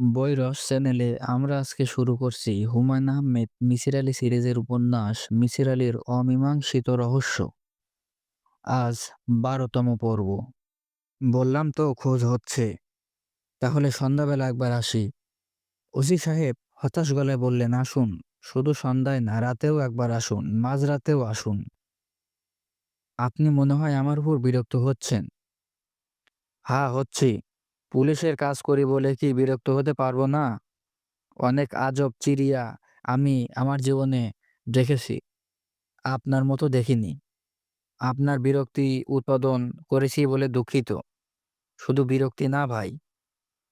বৈরস চ্যানেলে আমরা আজকে শুরু করছি হুমায়ুন আহমেদ মিসির আলী সিরিজের উপন্যাস মিসির আলীর অমীমাংসিত রহস্য। আজ ১২তম পর্ব। বললাম তো খোঁজ হচ্ছে, তাহলে সন্ধ্যাবেলা একবার আসি। ওসি সাহেব হতাশ গলায় বললেন, আসুন, শুধু সন্ধ্যায় না, রাতেও একবার আসুন, মাঝরাতেও আসুন। আপনি মনে হয় আমার উপর বিরক্ত হচ্ছেন। হ্যাঁ, হচ্ছি। পুলিশের কাজ করি বলে কি বিরক্ত হতে পারবো না? অনেক আজব চিড়িয়া আমি আমার জীবনে দেখেছি, আপনার মতো দেখিনি। আপনার বিরক্তি উৎপাদন করেছি বলে দুঃখিত। শুধু বিরক্তি না ভাই,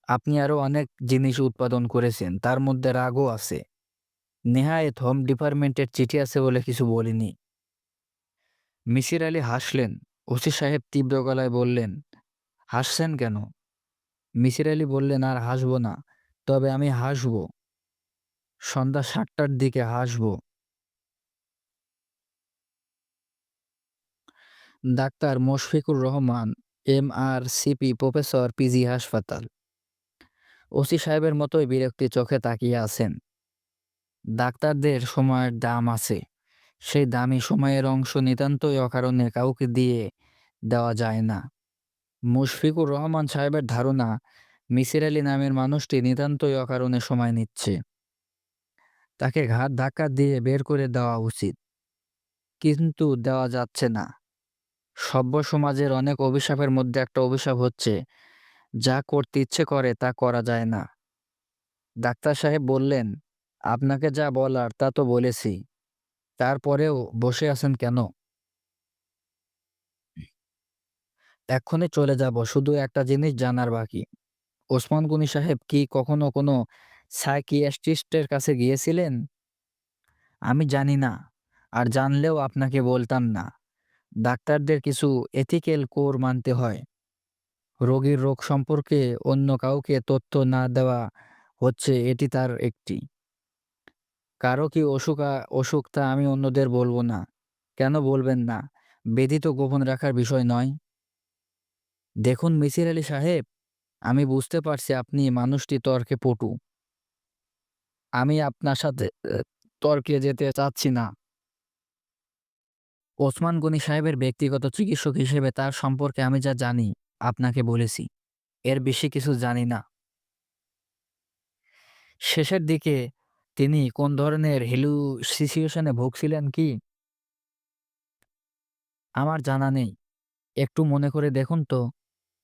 আপনি আরো অনেক জিনিস উৎপাদন করেছেন, তার মধ্যে রাগও আছে। নেহায়েত হোম ডিপার্টমেন্টের চিঠি আছে বলে কিছু বলিনি। মিসির আলী হাসলেন। ওসি সাহেব তীব্র গলায় বললেন, হাসছেন কেন? মিসির আলী বললেন, আর হাসব না, তবে আমি হাসব। সন্ধ্যা ৭টার দিকে হাসব। Doctor Moshfiqur Rahman, MRCP, professor, PG হাসপাতাল। ওসি সাহেবের মতোই বিরক্তি চোখে তাকিয়ে আছেন। ডাক্তারদের সময়ের দাম আছে। সেই দামি সময়ের অংশ নিতান্তই অকারণে কাউকে দিয়ে দেওয়া যায় না। মুশফিকুর রহমান সাহেবের ধারণা, মিসির আলী নামের মানুষটি নিতান্তই অকারণে সময় নিচ্ছে। তাকে ঘাড় ধাক্কা দিয়ে বের করে দেওয়া উচিত, কিন্তু দেওয়া যাচ্ছে না। সভ্য সমাজের অনেক অভিশাপের মধ্যে একটা অভিশাপ হচ্ছে, যা করতে ইচ্ছে করে তা করা যায় না। ডাক্তার সাহেব বললেন, আপনাকে যা বলার তা তো বলেছি, তারপরেও বসে আছেন কেন? এক্ষুনি চলে যাব, শুধু একটা জিনিস জানার বাকি। ওসমান গনি সাহেব কি কখনো কোনো সাইকিয়াট্রিস্টের কাছে গিয়েছিলেন? আমি জানি না, আর জানলেও আপনাকে বলতাম না। ডাক্তারদের কিছু এথিক্যাল কোর মানতে হয়। রোগীর রোগ সম্পর্কে অন্য কাউকে তথ্য না দেওয়া হচ্ছে এটি তার একটি। কারো কি অসুখ তা আমি অন্যদের বলবো না। কেন বলবেন না? ব্যাধি তো গোপন রাখার বিষয় নয়। দেখুন মিসির আলী সাহেব, আমি বুঝতে পারছি আপনি মানুষটি তর্কে পটু। আমি আপনার সাথে তর্কে যেতে চাচ্ছি না। ওসমান গনি সাহেবের ব্যক্তিগত চিকিৎসক হিসেবে তার সম্পর্কে আমি যা জানি আপনাকে বলেছি। এর বেশি কিছু জানি না। শেষের দিকে তিনি কোন ধরনের হ্যালুসিনেশনে ভুগছিলেন কি আমার জানা নেই। একটু মনে করে দেখুন তো।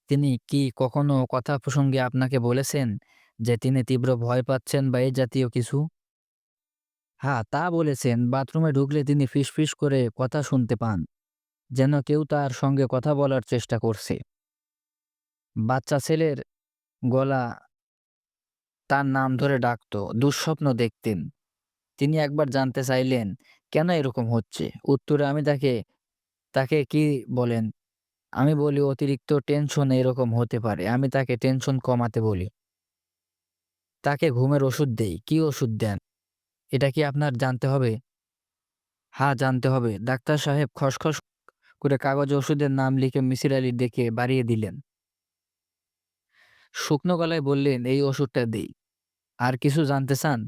তিনি কি কখনো কথা প্রসঙ্গে আপনাকে বলেছেন যে তিনি তীব্র ভয় পাচ্ছেন বা এই জাতীয় কিছু? হ্যাঁ, তা বলেছেন। বাথরুমে ঢুকলে তিনি ফিসফিস করে কথা শুনতে পান, যেন কেউ তার সঙ্গে কথা বলার চেষ্টা করছে। বাচ্চা ছেলের গলা তার নাম ধরে ডাকতো, দুঃস্বপ্ন দেখতেন। তিনি একবার জানতে চাইলেন, কেন এরকম হচ্ছে? উত্তরে আমি তাকে তাকে কি বলেন? আমি বলি, অতিরিক্ত টেনশনে এরকম হতে পারে। আমি তাকে টেনশন কমাতে বলি। তাকে ঘুমের ওষুধ দেই। কি ওষুধ দেন? এটা কি আপনার জানতে হবে? হ্যাঁ, জানতে হবে। ডাক্তার সাহেব খসখস করে কাগজে ওষুধের নাম লিখে মিসির আলির দিকে বাড়িয়ে দিলেন। শুকনো গলায় বললেন, এই ওষুধটা দেই। আর কিছু জানতে চান?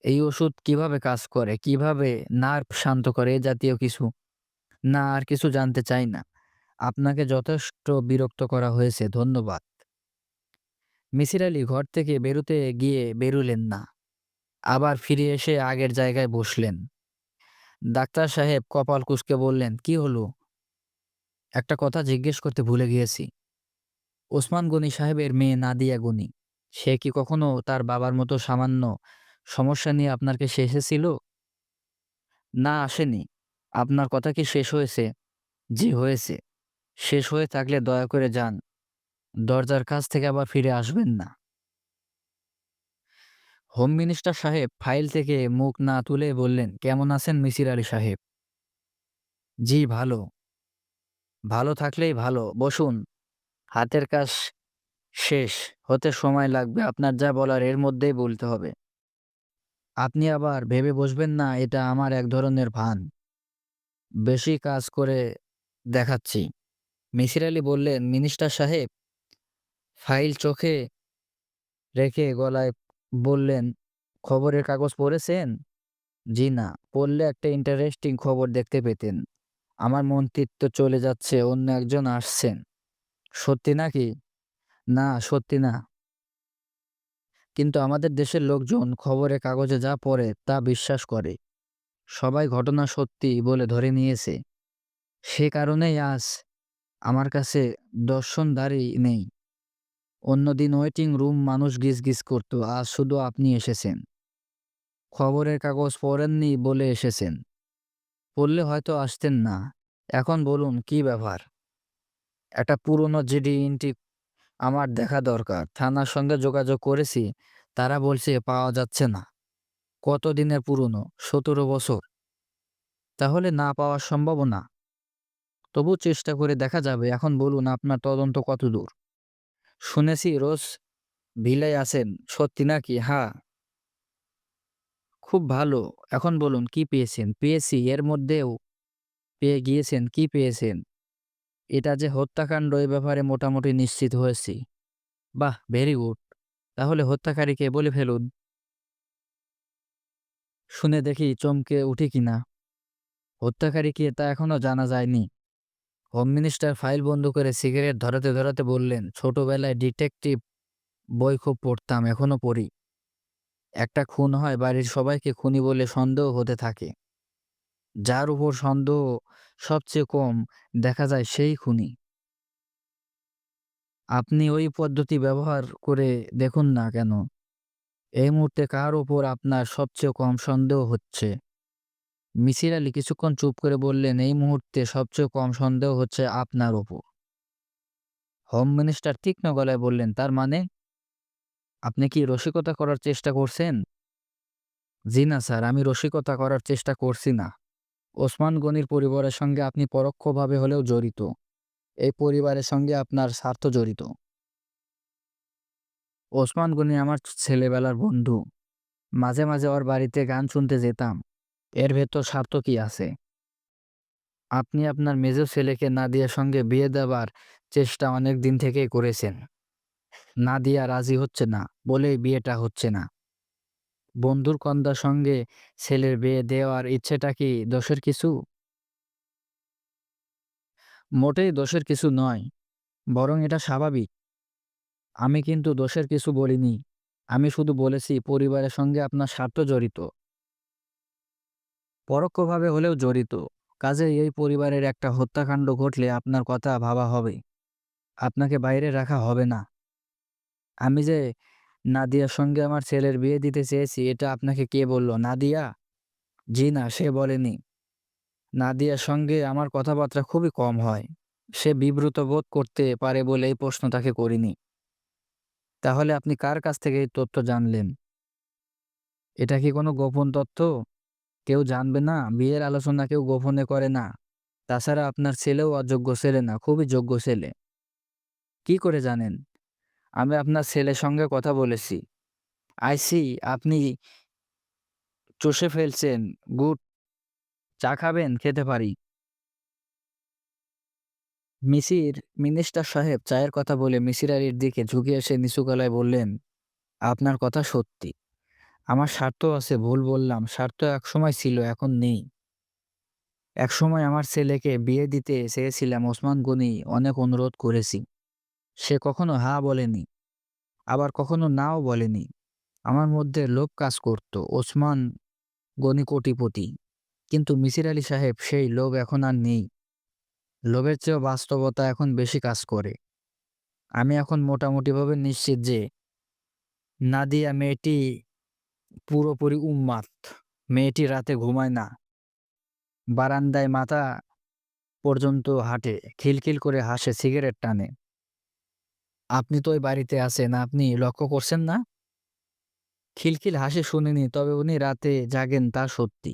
এই ওষুধ কিভাবে কাজ করে, কিভাবে নার্ভ শান্ত করে, এ জাতীয় কিছু? না, আর কিছু জানতে চাই না। আপনাকে যথেষ্ট বিরক্ত করা হয়েছে, ধন্যবাদ। মিসির আলি ঘর থেকে বেরুতে গিয়ে বেরুলেন না। আবার ফিরে এসে আগের জায়গায় বসলেন। ডাক্তার সাহেব কপাল কুঁচকে বললেন, কি হলো? একটা কথা জিজ্ঞেস করতে ভুলে গিয়েছি। ওসমান গনি সাহেবের মেয়ে নাদিয়া গনি, সে কি কখনো তার বাবার মতো সামান্য সমস্যা নিয়ে আপনার কাছে এসেছিল? না, আসেনি। আপনার কথা কি শেষ হয়েছে? জি, হয়েছে। শেষ হয়ে থাকলে দয়া করে যান। দরজার কাছ থেকে আবার ফিরে আসবেন না। হোম মিনিস্টার সাহেব ফাইল থেকে মুখ না তুলে বললেন, কেমন আছেন মিসির আলি সাহেব? জি, ভালো। ভালো থাকলেই ভালো। বসুন। হাতের কাজ শেষ হতে সময় লাগবে। আপনার যা বলার এর মধ্যেই বলতে হবে। আপনি আবার ভেবে বসবেন না এটা আমার এক ধরনের ভান। বেশি কাজ করে দেখাচ্ছি। মিসির আলি বললেন, মিনিস্টার সাহেব ফাইল চোখে রেখে গলায় বললেন, "খবরের কাগজ পড়েছেন?" "জি না। পড়লে একটা ইন্টারেস্টিং খবর দেখতে পেতেন। আমার মন্ত্রিত্ব চলে যাচ্ছে, অন্য একজন আসছেন।" "সত্যি নাকি?" "না, সত্যি না। কিন্তু আমাদের দেশের লোকজন খবরের কাগজে যা পড়ে তা বিশ্বাস করে। সবাই ঘটনা সত্যি বলে ধরে নিয়েছে। সে কারণেই আজ আমার কাছে দর্শনধারী নেই। অন্যদিন ওয়েটিং রুম মানুষ গিজগিজ করত, আজ শুধু আপনি এসেছেন। খবরের কাগজ পড়েননি বলে এসেছেন। পড়লে হয়তো আসতেন না। এখন বলুন কী ব্যাপার?" "একটা পুরনো জিডি এন্ট্রি আমার দেখা দরকার। থানার সঙ্গে যোগাযোগ করেছি। তারা বলছে পাওয়া যাচ্ছে না।" "কতদিনের পুরনো?" "17 বছর।" "তাহলে না পাওয়ার সম্ভাবনা। তবু চেষ্টা করে দেখা যাবে। এখন বলুন আপনার তদন্ত কতদূর?" "শুনেছি রোজ ভিলায় আছেন। সত্যি নাকি?" "হ্যাঁ।" "খুব ভালো। এখন বলুন কি পেয়েছেন?" "পেয়েছি, এর মধ্যেও পেয়ে গিয়েছেন। কি পেয়েছেন?" "এটা যে হত্যাকাণ্ড এ ব্যাপারে মোটামুটি নিশ্চিত হয়েছি।" "বাহ! Very good. তাহলে হত্যাকারীকে বলে ফেলুন। শুনে দেখি চমকে উঠি কিনা।" "হত্যাকারী কে তা এখনো জানা যায়নি।" হোম মিনিস্টার ফাইল বন্ধ করে সিগারেট ধরাতে ধরাতে বললেন, "ছোটবেলায় ডিটেকটিভ বই খুব পড়তাম, এখনো পড়ি। একটা খুন হয়, বাড়ির সবাইকে খুনি বলে সন্দেহ হতে থাকে। যার উপর সন্দেহ সবচেয়ে কম দেখা যায় সেই খুনি। আপনি ওই পদ্ধতি ব্যবহার করে দেখুন না কেন? এই মুহূর্তে কার উপর আপনার সবচেয়ে কম সন্দেহ হচ্ছে?" মিসির আলি কিছুক্ষণ চুপ করে বললেন, "এই মুহূর্তে সবচেয়ে কম সন্দেহ হচ্ছে আপনার ওপর।" হোম মিনিস্টার তীক্ষ্ণ গলায় বললেন, "তার মানে? আপনি কি রসিকতা করার চেষ্টা করছেন?" "জি না স্যার, আমি রসিকতা করার চেষ্টা করছি না। ওসমান গনির পরিবারের সঙ্গে আপনি পরোক্ষভাবে হলেও জড়িত। এই পরিবারের সঙ্গে আপনার স্বার্থ জড়িত। ওসমান গনি আমার ছেলেবেলার বন্ধু। মাঝে মাঝে ওর বাড়িতে গান শুনতে যেতাম। এর ভেতর স্বার্থ কি আছে? আপনি আপনার মেজো ছেলেকে নাদিয়ার সঙ্গে বিয়ে দেবার চেষ্টা অনেক দিন থেকেই করেছেন। নাদিয়া রাজি হচ্ছে না বলেই বিয়েটা হচ্ছে না। বন্ধুর কন্যার সঙ্গে ছেলের বিয়ে দেওয়ার ইচ্ছেটা কি দোষের কিছু?" "মোটেই দোষের কিছু নয়, বরং এটা স্বাভাবিক। আমি কিন্তু দোষের কিছু বলিনি। আমি শুধু বলেছি পরিবারের সঙ্গে আপনার স্বার্থ জড়িত। পরোক্ষভাবে হলেও জড়িত। কাজেই এই পরিবারের একটা হত্যাকাণ্ড ঘটলে আপনার কথা ভাবা হবে। আপনাকে বাইরে রাখা হবে না। আমি যে নাদিয়ার সঙ্গে আমার ছেলের বিয়ে দিতে চেয়েছি এটা আপনাকে কে বলল? নাদিয়া?" "জি না, সে বলেনি। নাদিয়ার সঙ্গে আমার কথাবার্তা খুবই কম হয়। সে বিব্রত বোধ করতে পারে বলে এই প্রশ্ন তাকে করিনি।" "তাহলে আপনি কার কাছ থেকে এই তথ্য জানলেন? এটা কি কোনো গোপন তথ্য? কেউ জানবে না। বিয়ের আলোচনা কেউ গোপনে করে না। তাছাড়া আপনার ছেলেও অযোগ্য ছেলে না, খুবই যোগ্য ছেলে।" "কি করে জানেন?" "আমি আপনার ছেলের সঙ্গে কথা বলেছি।" "আই সি, আপনি চষে ফেলছেন। গুড। চা খাবেন? খেতে পারি।" মিনিস্টার সাহেব চায়ের কথা বলে মিসির আলির দিকে ঝুঁকে এসে নিচু গলায় বললেন, "আপনার কথা সত্যি। আমার স্বার্থ আছে, ভুল বললাম। স্বার্থ একসময় ছিল, এখন নেই। একসময় আমার ছেলেকে বিয়ে দিতে চেয়েছিলাম, ওসমান গনি অনেক অনুরোধ করেছি। সে কখনো হ্যাঁ বলেনি, আবার কখনো নাও বলেনি। আমার মধ্যে লোভ কাজ করত। ওসমান গনি কোটিপতি। কিন্তু মিসির আলি সাহেব, সেই লোভ এখন আর নেই। লোভের চেয়েও বাস্তবতা এখন বেশি কাজ করে। আমি এখন মোটামুটিভাবে নিশ্চিত যে নাদিয়া মেয়েটি পুরোপুরি উন্মাদ। মেয়েটি রাতে ঘুমায় না, বারান্দায় মাথা পর্যন্ত হাঁটে, খিলখিল করে হাসে, সিগারেট টানে। আপনি তো ওই বাড়িতে আছেন, আপনি লক্ষ্য করছেন না?" "খিলখিল হাসি শুনিনি, তবে উনি রাতে জাগেন তা সত্যি।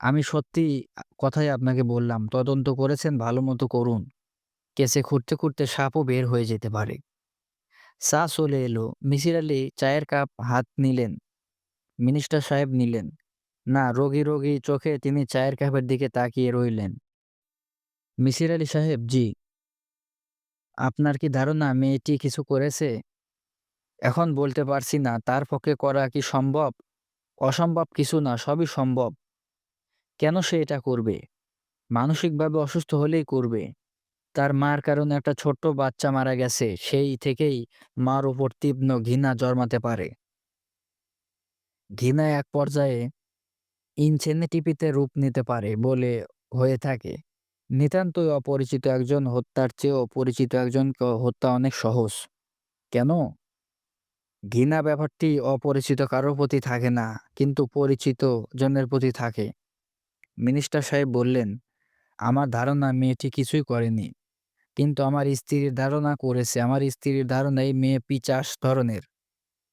আমি সত্যি কথাই আপনাকে বললাম। তদন্ত করেছেন, ভালোমতো করুন। কেসে খুঁড়তে খুঁড়তে সাপও বের হয়ে যেতে পারে।" চা চলে এলো। মিসির আলি চায়ের কাপ হাত নিলেন। মিনিস্টার সাহেব নিলেন না। রোগী রোগী চোখে তিনি চায়ের কাপের দিকে তাকিয়ে রইলেন। "মিসির আলি সাহেব।" "জি।" "আপনার কি ধারণা মেয়েটি কিছু করেছে?" এখন বলতে পারছি না তার পক্ষে করা কি সম্ভব? অসম্ভব কিছু না, সবই সম্ভব। কেন সে এটা করবে? মানসিকভাবে অসুস্থ হলেই করবে। তার মার কারণে একটা ছোট্ট বাচ্চা মারা গেছে। সেই থেকেই মার উপর তীব্র ঘৃণা জন্মাতে পারে। ঘৃণা এক পর্যায়ে ইনসেনিটিভিতে রূপ নিতে পারে বলে হয়ে থাকে। নিতান্তই অপরিচিত একজন হত্যার চেয়েও পরিচিত একজনকে হত্যা অনেক সহজ। কেন? ঘৃণা ব্যাপারটি অপরিচিত কারো প্রতি থাকে না, কিন্তু পরিচিত জনের প্রতি থাকে। মিনিস্টার সাহেব বললেন, "আমার ধারণা মেয়েটি কিছুই করেনি। কিন্তু আমার স্ত্রীর ধারণা করেছে। আমার স্ত্রীর ধারণা এই মেয়ে পিশাচ ধরনের।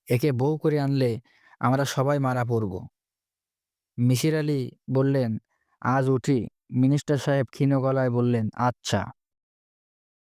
একে বউ করে আনলে আমরা সবাই মারা পড়ব।" মিসির আলি বললেন, "আজ উঠি।" মিনিস্টার সাহেব ক্ষীণ গলায় বললেন, "আচ্ছা।"